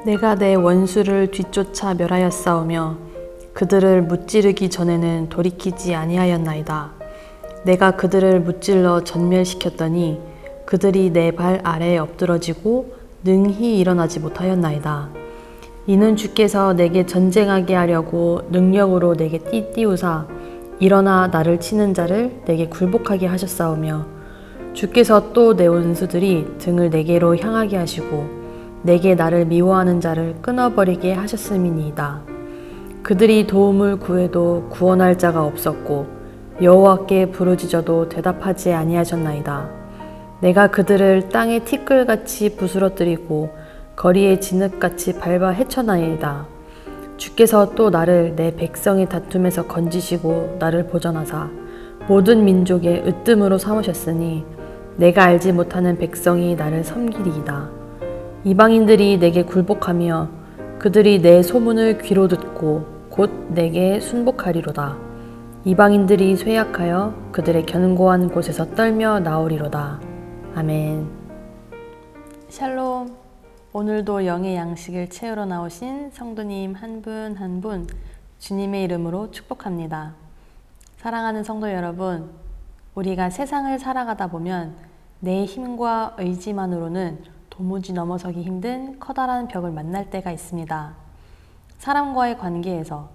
내가 내 원수를 뒤쫓아 멸하였사오며 그들을 무찌르기 전에는 돌이키지 아니하였나이다. 내가 그들을 무찔러 전멸시켰더니 그들이 내 발 아래에 엎드러지고 능히 일어나지 못하였나이다. 이는 주께서 내게 전쟁하게 하려고 능력으로 내게 띠띠우사 일어나 나를 치는 자를 내게 굴복하게 하셨사오며 주께서 또 내 원수들이 등을 내게로 향하게 하시고 내게 나를 미워하는 자를 끊어버리게 하셨음이니이다. 그들이 도움을 구해도 구원할 자가 없었고 여호와께 부르짖어도 대답하지 아니하셨나이다. 내가 그들을 땅에 티끌같이 부스러뜨리고 거리에 진흙같이 밟아 헤쳐나이다. 주께서 또 나를 내 백성의 다툼에서 건지시고 나를 보전하사 모든 민족의 으뜸으로 삼으셨으니 내가 알지 못하는 백성이 나를 섬기리이다. 이방인들이 내게 굴복하며 그들이 내 소문을 귀로 듣고 곧 내게 순복하리로다. 이방인들이 쇠약하여 그들의 견고한 곳에서 떨며 나오리로다. 아멘. 샬롬. 오늘도 영의 양식을 채우러 나오신 성도님 한 분 한 분 주님의 이름으로 축복합니다. 사랑하는 성도 여러분, 우리가 세상을 살아가다 보면 내 힘과 의지만으로는 도무지 넘어서기 힘든 커다란 벽을 만날 때가 있습니다. 사람과의 관계에서,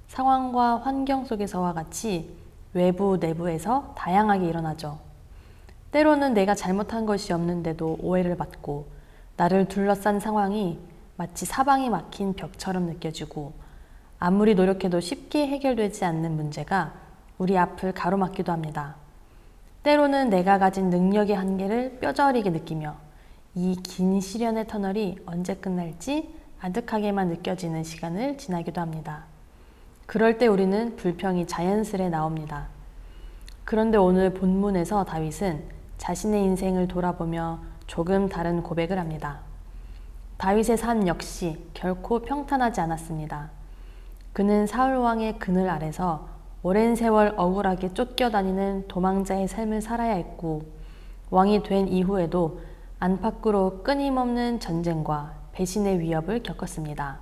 상황과 환경 속에서와 같이 외부, 내부에서 다양하게 일어나죠. 때로는 내가 잘못한 것이 없는데도 오해를 받고 나를 둘러싼 상황이 마치 사방이 막힌 벽처럼 느껴지고 아무리 노력해도 쉽게 해결되지 않는 문제가 우리 앞을 가로막기도 합니다. 때로는 내가 가진 능력의 한계를 뼈저리게 느끼며 이 긴 시련의 터널이 언제 끝날지 아득하게만 느껴지는 시간을 지나기도 합니다. 그럴 때 우리는 불평이 자연스레 나옵니다. 그런데 오늘 본문에서 다윗은 자신의 인생을 돌아보며 조금 다른 고백을 합니다. 다윗의 삶 역시 결코 평탄하지 않았습니다. 그는 사울왕의 그늘 아래서 오랜 세월 억울하게 쫓겨다니는 도망자의 삶을 살아야 했고 왕이 된 이후에도 안팎으로 끊임없는 전쟁과 배신의 위협을 겪었습니다.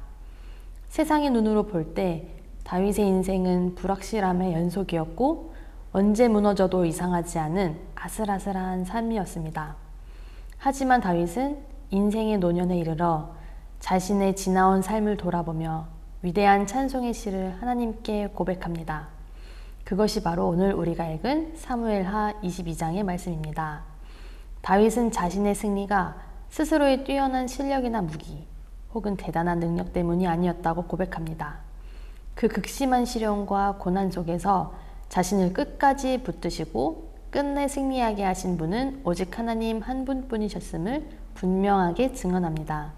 세상의 눈으로 볼 때 다윗의 인생은 불확실함의 연속이었고 언제 무너져도 이상하지 않은 아슬아슬한 삶이었습니다. 하지만 다윗은 인생의 노년에 이르러 자신의 지나온 삶을 돌아보며 위대한 찬송의 시를 하나님께 고백합니다. 그것이 바로 오늘 우리가 읽은 사무엘하 22장의 말씀입니다. 다윗은 자신의 승리가 스스로의 뛰어난 실력이나 무기 혹은 대단한 능력 때문이 아니었다고 고백합니다. 그 극심한 시련과 고난 속에서 자신을 끝까지 붙드시고 끝내 승리하게 하신 분은 오직 하나님 한 분뿐이셨음을 분명하게 증언합니다.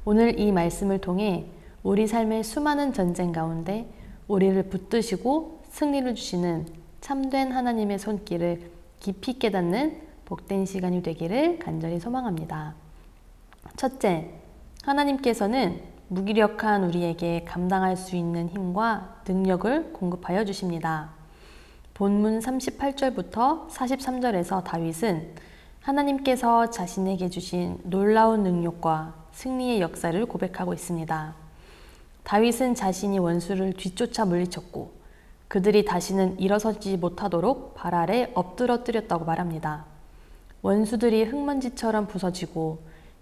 오늘 이 말씀을 통해 우리 삶의 수많은 전쟁 가운데 우리를 붙드시고 승리를 주시는 참된 하나님의 손길을 깊이 깨닫는 복된 시간이 되기를 간절히 소망합니다. 첫째, 하나님께서는 무기력한 우리에게 감당할 수 있는 힘과 능력을 공급하여 주십니다. 본문 38절부터 43절에서 다윗은 하나님께서 자신에게 주신 놀라운 능력과 승리의 역사를 고백하고 있습니다. 다윗은 자신이 원수를 뒤쫓아 물리쳤고 그들이 다시는 일어서지 못하도록 발 아래 엎드러뜨렸다고 말합니다. 원수들이 흙먼지처럼 부서지고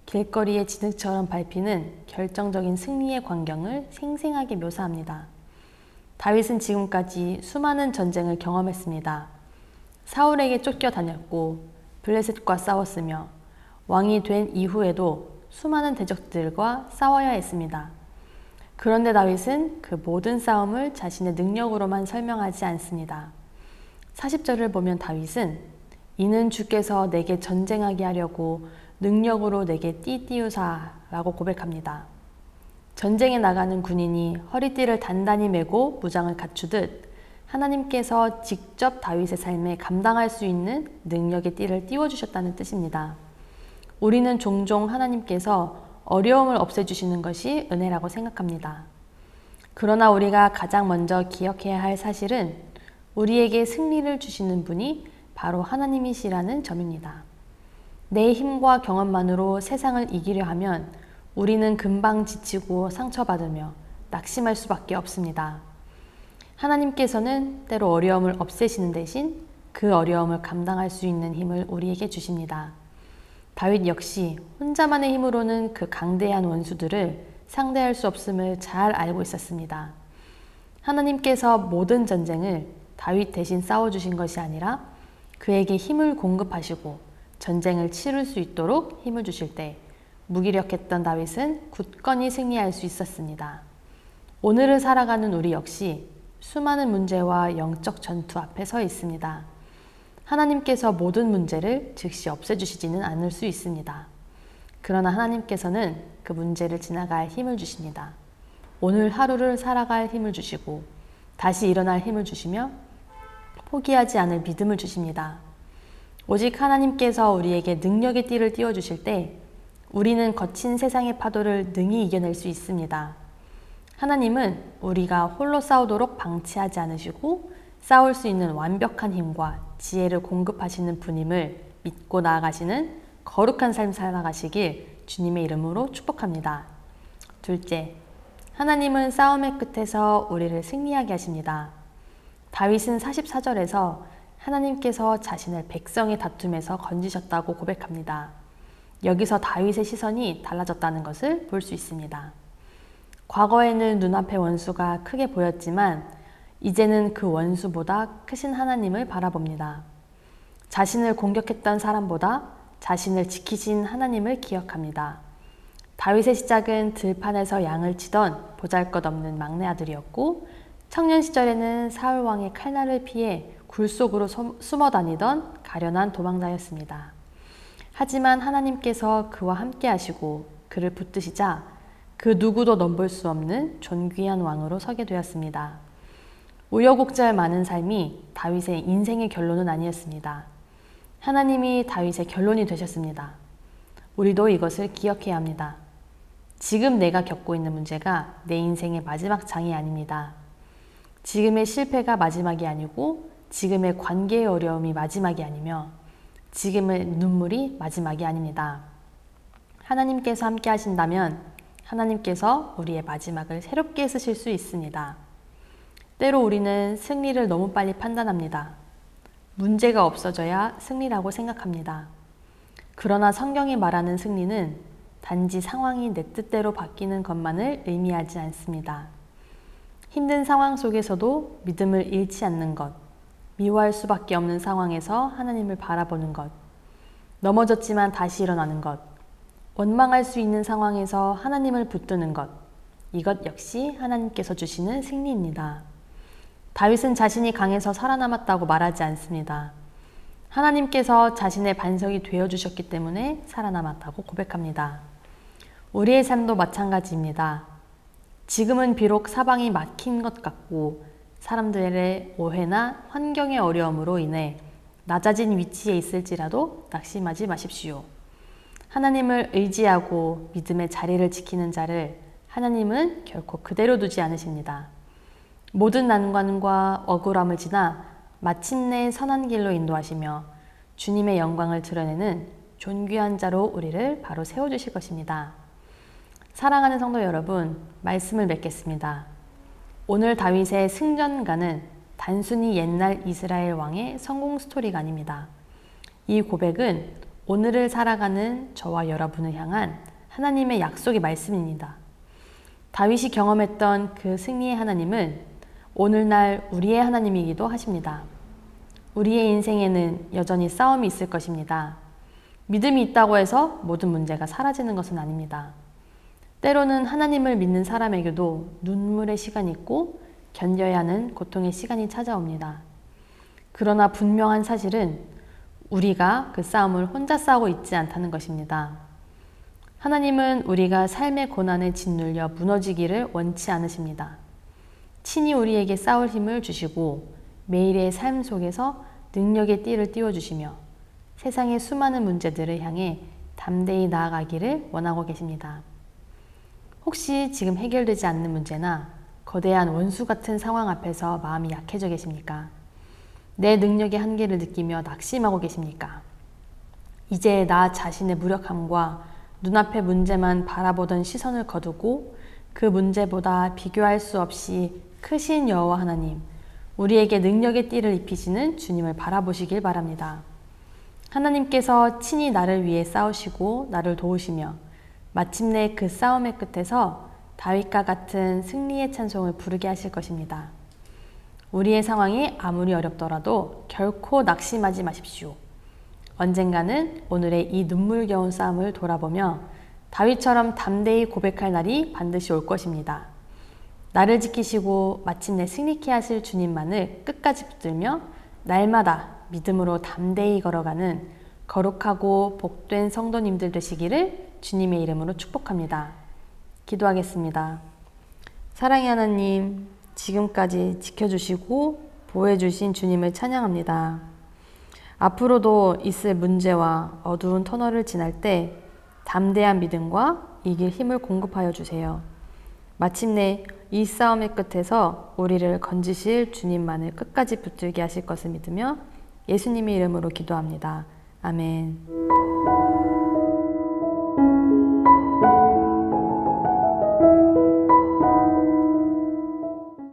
길거리에 진흙처럼 밟히는 결정적인 승리의 광경을 생생하게 묘사합니다. 다윗은 지금까지 수많은 전쟁을 경험했습니다. 사울에게 쫓겨다녔고 블레셋과 싸웠으며 왕이 된 이후에도 수많은 대적들과 싸워야 했습니다. 그런데 다윗은 그 모든 싸움을 자신의 능력으로만 설명하지 않습니다. 40절을 보면 다윗은 이는 주께서 내게 전쟁하게 하려고 능력으로 내게 띠띠우사 라고 고백합니다. 전쟁에 나가는 군인이 허리띠를 단단히 메고 무장을 갖추듯 하나님께서 직접 다윗의 삶에 감당할 수 있는 능력의 띠를 띄워주셨다는 뜻입니다. 우리는 종종 하나님께서 어려움을 없애주시는 것이 은혜라고 생각합니다. 그러나 우리가 가장 먼저 기억해야 할 사실은 우리에게 승리를 주시는 분이 바로 하나님이시라는 점입니다. 내 힘과 경험만으로 세상을 이기려 하면 우리는 금방 지치고 상처받으며 낙심할 수밖에 없습니다. 하나님께서는 때로 어려움을 없애시는 대신 그 어려움을 감당할 수 있는 힘을 우리에게 주십니다. 다윗 역시 혼자만의 힘으로는 그 강대한 원수들을 상대할 수 없음을 잘 알고 있었습니다. 하나님께서 모든 전쟁을 다윗 대신 싸워주신 것이 아니라 그에게 힘을 공급하시고 전쟁을 치를 수 있도록 힘을 주실 때 무기력했던 다윗은 굳건히 승리할 수 있었습니다. 오늘을 살아가는 우리 역시 수많은 문제와 영적 전투 앞에 서 있습니다. 하나님께서 모든 문제를 즉시 없애주시지는 않을 수 있습니다. 그러나 하나님께서는 그 문제를 지나갈 힘을 주십니다. 오늘 하루를 살아갈 힘을 주시고 다시 일어날 힘을 주시며 포기하지 않을 믿음을 주십니다. 오직 하나님께서 우리에게 능력의 띠를 띄워주실 때 우리는 거친 세상의 파도를 능히 이겨낼 수 있습니다. 하나님은 우리가 홀로 싸우도록 방치하지 않으시고 싸울 수 있는 완벽한 힘과 지혜를 공급하시는 분임을 믿고 나아가시는 거룩한 삶 살아가시길 주님의 이름으로 축복합니다. 둘째, 하나님은 싸움의 끝에서 우리를 승리하게 하십니다. 다윗은 44절에서 하나님께서 자신을 백성의 다툼에서 건지셨다고 고백합니다. 여기서 다윗의 시선이 달라졌다는 것을 볼 수 있습니다. 과거에는 눈앞의 원수가 크게 보였지만 이제는 그 원수보다 크신 하나님을 바라봅니다. 자신을 공격했던 사람보다 자신을 지키신 하나님을 기억합니다. 다윗의 시작은 들판에서 양을 치던 보잘것없는 막내 아들이었고 청년 시절에는 사울 왕의 칼날을 피해 굴 속으로 숨어 다니던 가련한 도망자였습니다. 하지만 하나님께서 그와 함께 하시고 그를 붙드시자 그 누구도 넘볼 수 없는 존귀한 왕으로 서게 되었습니다. 우여곡절 많은 삶이 다윗의 인생의 결론은 아니었습니다. 하나님이 다윗의 결론이 되셨습니다. 우리도 이것을 기억해야 합니다. 지금 내가 겪고 있는 문제가 내 인생의 마지막 장이 아닙니다. 지금의 실패가 마지막이 아니고 지금의 관계의 어려움이 마지막이 아니며 지금의 눈물이 마지막이 아닙니다. 하나님께서 함께 하신다면 하나님께서 우리의 마지막을 새롭게 쓰실 수 있습니다. 때로 우리는 승리를 너무 빨리 판단합니다. 문제가 없어져야 승리라고 생각합니다. 그러나 성경이 말하는 승리는 단지 상황이 내 뜻대로 바뀌는 것만을 의미하지 않습니다. 힘든 상황 속에서도 믿음을 잃지 않는 것, 미워할 수밖에 없는 상황에서 하나님을 바라보는 것, 넘어졌지만 다시 일어나는 것, 원망할 수 있는 상황에서 하나님을 붙드는 것, 이것 역시 하나님께서 주시는 승리입니다. 다윗은 자신이 강해서 살아남았다고 말하지 않습니다. 하나님께서 자신의 반석이 되어주셨기 때문에 살아남았다고 고백합니다. 우리의 삶도 마찬가지입니다. 지금은 비록 사방이 막힌 것 같고 사람들의 오해나 환경의 어려움으로 인해 낮아진 위치에 있을지라도 낙심하지 마십시오. 하나님을 의지하고 믿음의 자리를 지키는 자를 하나님은 결코 그대로 두지 않으십니다. 모든 난관과 억울함을 지나 마침내 선한 길로 인도하시며 주님의 영광을 드러내는 존귀한 자로 우리를 바로 세워주실 것입니다. 사랑하는 성도 여러분, 말씀을 맺겠습니다. 오늘 다윗의 승전가는 단순히 옛날 이스라엘 왕의 성공 스토리가 아닙니다. 이 고백은 오늘을 살아가는 저와 여러분을 향한 하나님의 약속의 말씀입니다. 다윗이 경험했던 그 승리의 하나님은 오늘날 우리의 하나님이기도 하십니다. 우리의 인생에는 여전히 싸움이 있을 것입니다. 믿음이 있다고 해서 모든 문제가 사라지는 것은 아닙니다. 때로는 하나님을 믿는 사람에게도 눈물의 시간이 있고 견뎌야 하는 고통의 시간이 찾아옵니다. 그러나 분명한 사실은 우리가 그 싸움을 혼자 싸우고 있지 않다는 것입니다. 하나님은 우리가 삶의 고난에 짓눌려 무너지기를 원치 않으십니다. 친히 우리에게 싸울 힘을 주시고 매일의 삶 속에서 능력의 띠를 띄워주시며 세상의 수많은 문제들을 향해 담대히 나아가기를 원하고 계십니다. 혹시 지금 해결되지 않는 문제나 거대한 원수 같은 상황 앞에서 마음이 약해져 계십니까? 내 능력의 한계를 느끼며 낙심하고 계십니까? 이제 나 자신의 무력함과 눈앞의 문제만 바라보던 시선을 거두고 그 문제보다 비교할 수 없이 크신 여호와 하나님, 우리에게 능력의 띠를 입히시는 주님을 바라보시길 바랍니다. 하나님께서 친히 나를 위해 싸우시고 나를 도우시며 마침내 그 싸움의 끝에서 다윗과 같은 승리의 찬송을 부르게 하실 것입니다. 우리의 상황이 아무리 어렵더라도 결코 낙심하지 마십시오. 언젠가는 오늘의 이 눈물겨운 싸움을 돌아보며 다윗처럼 담대히 고백할 날이 반드시 올 것입니다. 나를 지키시고 마침내 승리케 하실 주님만을 끝까지 붙들며 날마다 믿음으로 담대히 걸어가는 거룩하고 복된 성도님들 되시기를 주님의 이름으로 축복합니다. 기도하겠습니다. 사랑의 하나님, 지금까지 지켜주시고 보호해주신 주님을 찬양합니다. 앞으로도 있을 문제와 어두운 터널을 지날 때 담대한 믿음과 이길 힘을 공급하여 주세요. 마침내 이 싸움의 끝에서 우리를 건지실 주님만을 끝까지 붙들게 하실 것을 믿으며 예수님의 이름으로 기도합니다. 아멘.